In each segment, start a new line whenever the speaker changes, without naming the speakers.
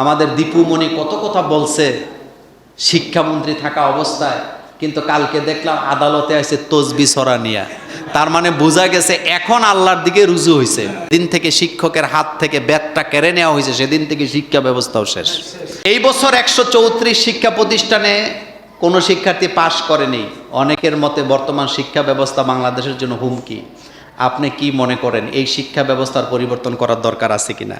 আমাদের দীপুমণি কত কথা বলছে শিক্ষামন্ত্রী থাকা অবস্থায়, কিন্তু কালকে দেখলাম আদালতে আছে তসবি ছড়া নিয়া। তার মানে বোঝা গেছে এখন আল্লাহর দিকে রুজু হয়েছে। দিন থেকে শিক্ষকের হাত থেকে ব্যাটটা কেড়ে নেওয়া হয়েছে, সেদিন থেকে শিক্ষা ব্যবস্থাও শেষ। এই বছর 134 শিক্ষা প্রতিষ্ঠানে কোনো শিক্ষার্থী পাশ করেনি। অনেকের মতে বর্তমান শিক্ষা ব্যবস্থা বাংলাদেশের জন্য হুমকি। আপনি কি মনে করেন এই শিক্ষা ব্যবস্থার পরিবর্তন করার দরকার আছে কিনা?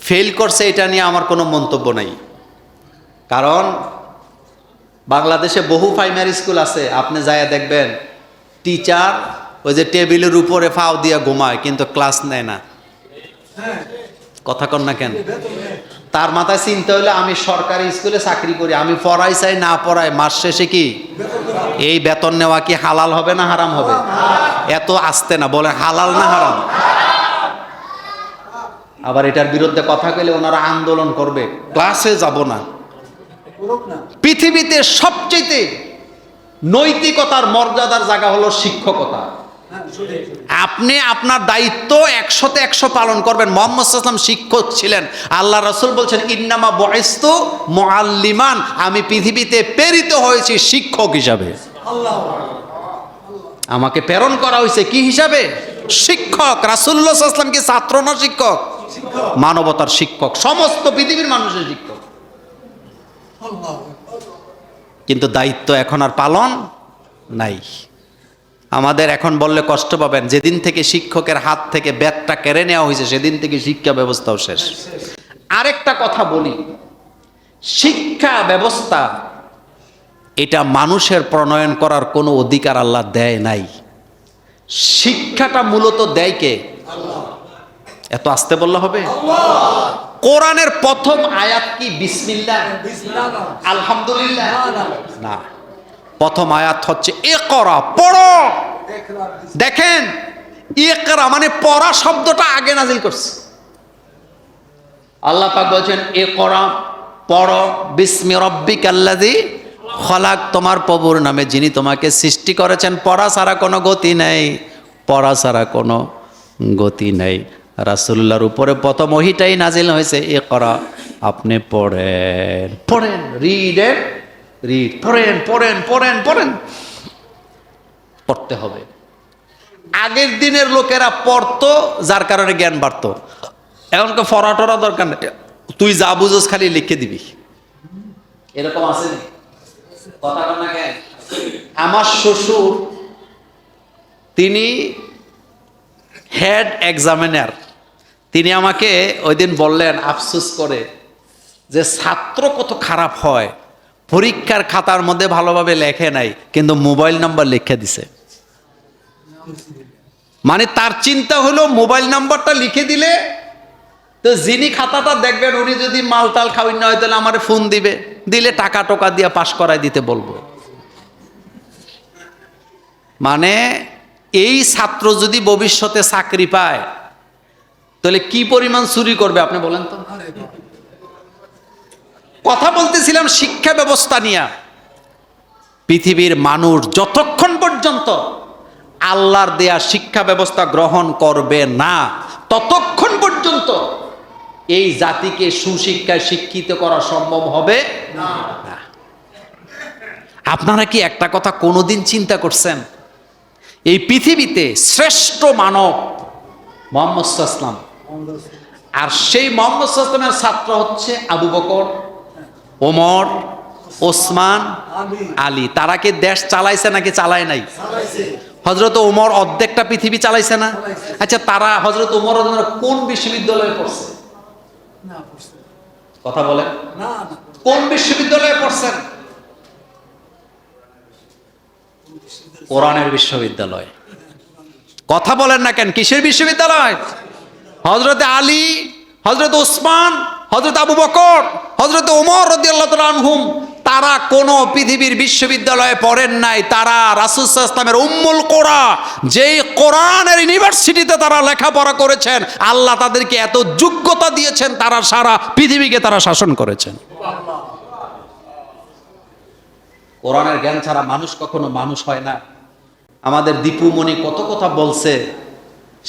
ফেল করছে এটা নিয়ে আমার কোনো মন্তব্য নাই, কারণ বাংলাদেশে বহু প্রাইমারি স্কুল আছে, আপনি যাইয়া দেখবেন টিচার ওই যে টেবিলের উপরে ফাও দিয়া ঘুমায়, কিন্তু ক্লাস নেয় না। কথা কন না কেন? তার মাথায় চিন্তা হইলো আমি সরকারি স্কুলে চাকরি করি, আমি পড়াই চাই না পড়াই, মাস শেষে কি এই বেতন নেওয়া কি হালাল হবে না হারাম হবে? এত আসতে না বলে হালাল না হারাম। আবার এটার বিরুদ্ধে কথা কইলে ওনারা আন্দোলন করবে, ক্লাসে যাব না। পৃথিবীতে সবচেয়ে নৈতিকতার মর্যাদার জায়গা হলো শিক্ষকতা। আপনি আপনার দায়িত্ব 100তে 100 পালন করবেন। মুহাম্মদ সাল্লাল্লাহু আলাইহি ওয়াসাল্লাম শিক্ষক ছিলেন। আল্লাহ রাসূল বলছেন ইন্নামা বুইসতু মুআল্লিমান, আমি পৃথিবীতে প্রেরিত হয়েছি শিক্ষক হিসাবে। আমাকে প্রেরণ করা হয়েছে কি হিসাবে? শিক্ষক। রাসূলুল্লাহ সাল্লাল্লাহু আলাইহি ওয়াসাল্লাম কি ছাত্র না শিক্ষক? মানবতার শিক্ষক, সমস্ত পৃথিবীর মানুষের শিক্ষক। কিন্তু দায়িত্ব এখন আর পালন নাই। আমাদের এখন বললে কষ্ট পাবেন, যেদিন থেকে শিক্ষকের হাত থেকে ব্যাটটা কেড়ে নেওয়া হয়েছে সেদিন থেকে শিক্ষা ব্যবস্থাও শেষ। আরেকটা কথা বলি, শিক্ষা ব্যবস্থা এটা মানুষের প্রণয়ন করার কোনো অধিকার আল্লাহ দেয় নাই। শিক্ষাটা মূলত দেয় কে? এত আসতে বললে হবে? কোরআনের প্রথম আয়াত কি বিসমিল্লাহ? আলহামদুলিল্লাহ না, প্রথম আয়াত হচ্ছে ইকরা, পড়ো। দেখেন ইকরা মানে পড়া শব্দটা আগে নাজিল করছে। আল্লাহ পাক বলেছেন ইকরা, পড়ো, বিসমি রাব্বিকাল্লাযী খলাক, তোমার প্রভুর নামে যিনি তোমাকে সৃষ্টি করেছেন। পড়া ছাড়া কোনো গতি নেই, পড়া ছাড়া কোনো গতি নেই। রাসূলুল্লাহর উপরে প্রথম ওহীটাই নাজিল হয়েছে ইকরা, আপনি পড়েন, পড়েন, রিড এন্ড রিড, পড়েন পড়েন পড়েন পড়েন, পড়তে হবে। আগের দিনের লোকেরা পড়তো, যার কারণে জ্ঞান বাড়তো। এখনকার পড়াটরা দরকার নেই, তুই যা বুঝোস খালি লিখে দিবি, এরকম আছে। কথা বল না কেন? আমার শ্বশুর তিনি হেড এক্সামিনার, তিনি আমাকে ওই দিন বললেন আফসোস করে যে ছাত্র কত খারাপ হয়, পরীক্ষার খাতার মধ্যে ভালোভাবে লেখে নাই কিন্তু মোবাইল নাম্বার লিখে দিছে। মানে তার চিন্তা হলো মোবাইল নাম্বারটা লিখে দিলে তো যিনি খাতাটা দেখবেন উনি যদি মালটাল খাওয়াই না হয় তাহলে আমার ফোন দিবে, দিলে টাকা টোকা দিয়ে পাশ করাই দিতে বলবো। মানে এই ছাত্র যদি ভবিষ্যতে চাকরি পায় তাহলে কি পরিমাণ চুরি করবে আপনি বলেন তো? কথা বলতেছিলাম শিক্ষা ব্যবস্থা নিয়ে। পৃথিবীর মানুষ যতক্ষণ পর্যন্ত আল্লাহর দেয়া শিক্ষা ব্যবস্থা গ্রহণ করবে না ততক্ষণ পর্যন্ত এই জাতিকে সুশিক্ষায় শিক্ষিত করা সম্ভব হবে না। আপনারা কি একটা কথা কোনোদিন চিন্তা করছেন, এই পৃথিবীতে শ্রেষ্ঠ মানব মুহাম্মদ সাল্লাল্লাহু আলাইহি ওয়াসাল্লাম, আর সেই মুহাম্মদ সাল্লাল্লাহু আলাইহি ওয়াসাল্লামের ছাত্র হচ্ছে আবু বকর, ওমর, ওসমান, আলী। তারা কি দেশ চালাইছে নাকি চালায় নাই? হযরত ওমর অর্ধেকটা পৃথিবী চালাইছে না? আচ্ছা, তারা হযরত ওমর কোন বিশ্ববিদ্যালয়ে পড়ছে? কথা বলেন, কোন বিশ্ববিদ্যালয়ে পড়ছেন? কোরআনের বিশ্ববিদ্যালয়। কথা বলেন না কেন? কিসের বিশ্ববিদ্যালয়? হযরত আলী, হযরত ওসমান, হযরত আবু বকর, হযরত ওমর রাদিয়াল্লাহু তাআলা আনহুম, তারা কোন পৃথিবীর বিশ্ববিদ্যালয়ে পড়েন নাই। তারা রাসূল সাল্লাল্লাহু আলাইহি ওয়াসাল্লামের উম্মুল কোরা, যেই কোরআনের ইউনিভার্সিটিতে তারা লেখাপড়া করেছেন, আল্লাহ তাদেরকে এত যোগ্যতা দিয়েছেন, তারা সারা পৃথিবীকে তারা শাসন করেছেন। কোরআনের জ্ঞান ছাড়া মানুষ কখনো মানুষ হয় না। আমাদের দীপুমণি কত কথা বলছে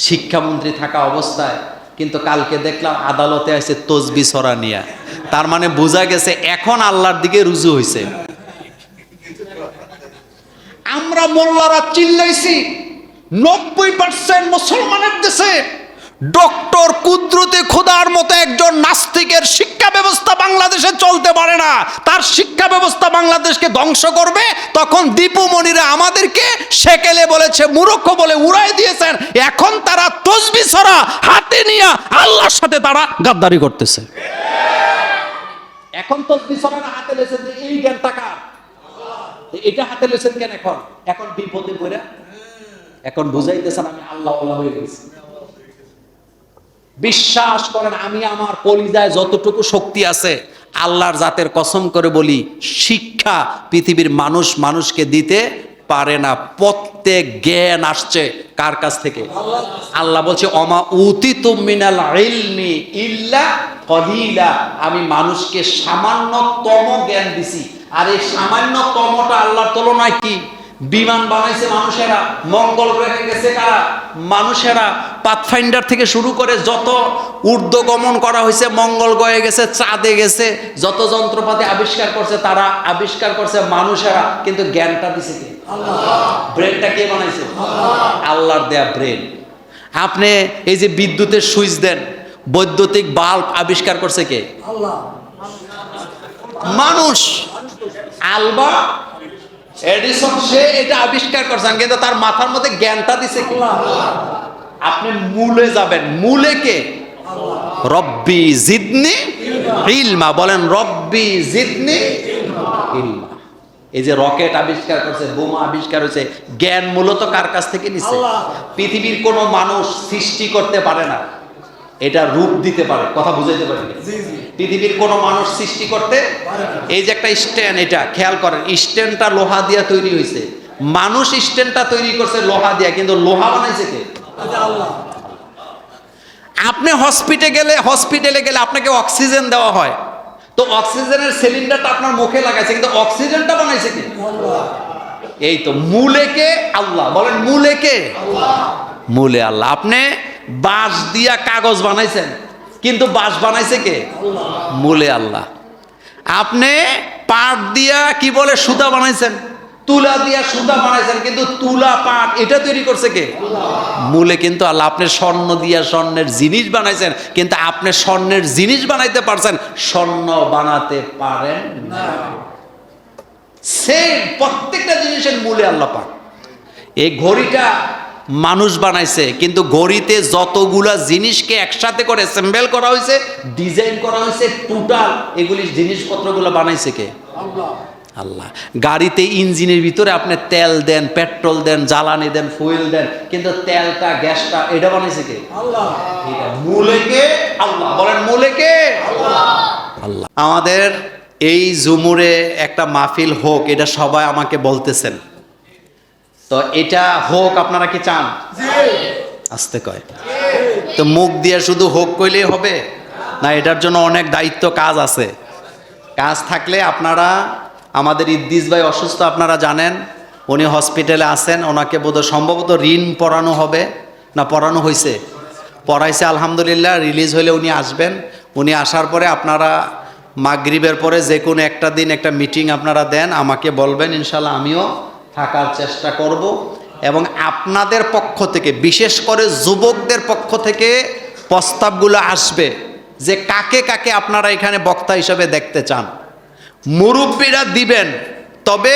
শিক্ষামন্ত্রী থাকা অবস্থায়, কিন্তু কালকে দেখলাম আদালতে আছে তসবি ছড়া নিয়া। তার মানে বোঝা গেছে এখন আল্লাহর দিকে রুজু হয়েছে। আমরা মোল্লারা চিল্লাইছি 90% মুসলমানের দেশে ডক্টর কুদরতে খোদার মতো একজন নাস্তিকের শিক্ষা ব্যবস্থা বাংলাদেশে চলতে পারে না, তার শিক্ষা ব্যবস্থা বাংলাদেশকে ধ্বংস করবে। তখন দীপু মনিরা আমাদেরকে সেকেলে বলেছে, মূর্খ বলে উড়াই দিয়েছেন। এখন তারা তসবিহ ছড়া হাতে নিয়ে আল্লাহর সাথে তারা গাদ্দারি করতেছে। এখন তসবিহ ছড়া হাতে লেছেন, এই জ্ঞান টাকা এটা হাতে লেছেন কেন? এখন বিপদে পড়ে এখন বুঝাইতেছেন আমি আল্লাহ হয়ে গেছি। বিশ্বাস করেন, আমি আমার কলিজায় যতটুকু শক্তি আছে আল্লাহর জাতের কসম করে বলি, শিক্ষা পৃথিবীর মানুষ মানুষকে দিতে পারে না। প্রত্যেক জ্ঞান আসছে কার কাছ থেকে? আল্লাহ বলছে অমা উতিতুম মিনাল ইলমি ইল্লা কলিলা, আমি মানুষকে সামান্যতম জ্ঞান দিছি। আর এই সামান্যতমটা আল্লাহর তুলনায় কি? বিমান বানাইছে মানুষেরা, মঙ্গল গ্রহে গেছে কারা? মানুষেরা। পাথফাইন্ডার থেকে শুরু করে যত ঊর্ধ্বগমন করা হয়েছে, মঙ্গল গ্রহে গেছে, চাঁদে গেছে, যত যন্ত্রপাতি আবিষ্কার করছে তারা আবিষ্কার করছে মানুষেরা। কিন্তু জ্ঞানটা দিছে কে? আল্লাহ। ব্রেনটা কে বানাইছে? আল্লাহর দেয়া ব্রেন। আপনি এই যে বিদ্যুতের সুইচ দেন, বৈদ্যুতিক বাল্ব আবিষ্কার করছে কে? আল্লাহ। মানুষ। আলবা এডিসন সে এটা আবিষ্কার করছেন, কিন্তু তার মাথার মধ্যে জ্ঞানটা দিছে কি? আপনি মূলে যাবেন, মূলে কে? রব্বি জিদনি ইলমা। বলেন রব্বি জিদনি ইলমা। এই যে রকেট আবিষ্কার করছে, বোমা আবিষ্কার হয়েছে, জ্ঞান মূলত কার কাছ থেকে নিছে? পৃথিবীর কোনো মানুষ সৃষ্টি করতে পারে না, এটা রূপ দিতে পারে। কথা বুঝাইতে পারি? পৃথিবীর কোনো মানুষ সৃষ্টি করতে, এই যে একটা স্ট্যান্ড, এটা খেয়াল করেন, স্ট্যান্ডটা লোহা দিয়া তৈরি হয়েছে। মানুষ স্ট্যান্ডটা তৈরি করছে লোহা দিয়া, কিন্তু লোহা বানাইছে কে? আল্লাহ। আপনি হসপিটালে গেলে আপনাকে অক্সিজেন দেওয়া হয়, তো অক্সিজেনের সিলিন্ডারটা আপনার মুখে লাগাইছে, কিন্তু অক্সিজেনটা বানাইছে কে? আল্লাহ। এই তো মূলে কে? আল্লাহ। বলেন মূলে কে? আল্লাহ। মূলে আল্লাহ। আপনি বাঁশ দিয়া কাগজ বানাইছেন, কিন্তু বাঁশ বানাইছে কে? মূলে আল্লাহ। আপনি পাট দিয়া কি বলে সুতা বানাইছেন, তুলা দিয়া সুতা বানাইছেন, কিন্তু তুলা পাট এটা তৈরি করছে কে? মূলে কিন্তু আল্লাহ। আপনি স্বর্ণ দিয়া স্বর্ণের জিনিস বানাইছেন, কিন্তু আপনি স্বর্ণের জিনিস বানাইতে পারছেন, স্বর্ণ বানাতে পারেন না। সেম প্রত্যেকটা জিনিসের মূলে আল্লাহ পাক। এই ঘড়িটা মানুষ বানাইছে, কিন্তু ঘড়িতে যতগুলা জিনিসকে একসাথে করে অ্যাসেম্বল করা হয়েছে, ডিজাইন করা হয়েছে, টোটাল এগুলি জিনিসপত্রগুলো বানাইছে কে? আল্লাহ। গাড়িতে ইঞ্জিনের ভিতরে আপনি তেল দেন, পেট্রোল দেন, জ্বালানি দেন, ফুয়েল দেন, কিন্তু তেলটা গ্যাসটা এটা বানাইছে কে? আল্লাহ। এটা মূলে কে? আল্লাহ। বলেন মূলে কে? আল্লাহ। আল্লাহ। আমাদের এই জুমুরে একটা মাহফিল হোক, এটা সবাই আমাকে বলতেছেন, তো এটা হোক আপনারা কি চান? আসতে কয় তো মুখ দিয়ে শুধু হোক কইলেই হবে না, এটার জন্য অনেক দায়িত্ব, কাজ আছে। কাজ থাকলে আপনারা, আমাদের ইদ্দিস ভাই অসুস্থ আপনারা জানেন, উনি হসপিটালে আছেন, ওনাকে বোধহয় সম্ভবত ঋণ পড়ানো হবে না, পড়ানো হয়েছে, পড়াইছে আলহামদুলিল্লাহ। রিলিজ হলে উনি আসবেন। উনি আসার পরে আপনারা মাগরিবের পরে যে কোনো একটা দিন একটা মিটিং আপনারা দেন, আমাকে বলবেন, ইনশাল্লাহ আমিও থাকার চেষ্টা করব। এবং আপনাদের পক্ষ থেকে, বিশেষ করে যুবকদের পক্ষ থেকে প্রস্তাবগুলো আসবে যে কাকে কাকে আপনারা এখানে বক্তা হিসেবে দেখতে চান। মুরব্বীরা দিবেন, তবে